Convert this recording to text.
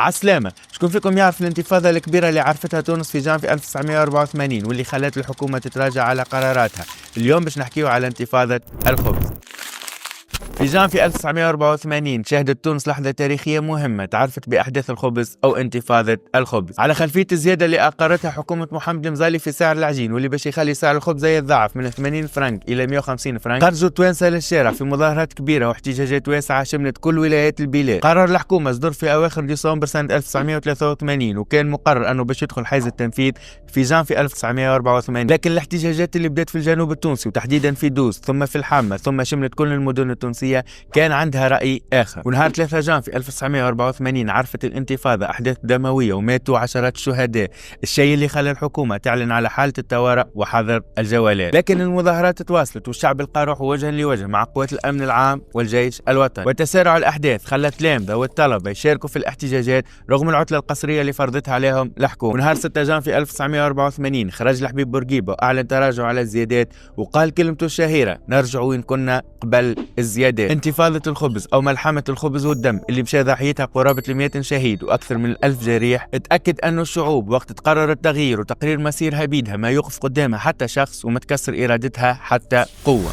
عالسلامة. شكون فيكم يعرف الانتفاضة الكبيرة اللي عرفتها تونس في جانفي 1984 واللي خلت الحكومة تتراجع على قراراتها؟ اليوم باش نحكيو على انتفاضة الخبز. في جانفي 1984 شهدت تونس لحظة تاريخية مهمة تعرفت بأحداث الخبز أو انتفاضة الخبز، على خلفية الزيادة اللي أقرتها حكومة محمد المزالي في سعر العجين، واللي باش يخلي سعر الخبز يتضاعف من 80 فرنك إلى 150 فرنك. خرجوا التوانسة للشارع في مظاهرات كبيرة واحتجاجات واسعة شملت كل ولايات البلاد. قرار الحكومة صدر في أواخر ديسمبر سنة 1983 وكان مقرر أنه باش يدخل حيز التنفيذ في جانفي 1984، لكن الاحتجاجات اللي بدات في الجنوب التونسي وتحديدا في دوس ثم في الحامة ثم شملت كل المدن التونسية كان عندها رأي آخر. ونهار 3 جانفي 1984 عرفت الانتفاضة أحداث دموية وماتوا عشرات الشهداء، الشيء اللي خلى الحكومة تعلن على حالة الطوارئ وحظر الجولات. لكن المظاهرات تواصلت والشعب لقى روحه وجها لوجه مع قوات الأمن العام والجيش الوطني، وتسارع الأحداث خلى التلامذة والطلبة يشاركوا في الاحتجاجات رغم العطلة القسرية اللي فرضتها عليهم الحكومة. ونهار 6 جانفي 1984 خرج الحبيب بورقيبة وأعلن تراجعه على الزيادات وقال كلمته الشهيرة: نرجع وين كنا قبل الزيادات. انتفاضة الخبز أو ملحمة الخبز والدم اللي مشى ضحيتها قرابة 100 شهيد وأكثر من 1000 جريح، اتأكد أن الشعوب وقت تقرر التغيير وتقرير مسيرها بيدها ما يوقف قدامها حتى شخص وما تكسر إرادتها حتى قوة.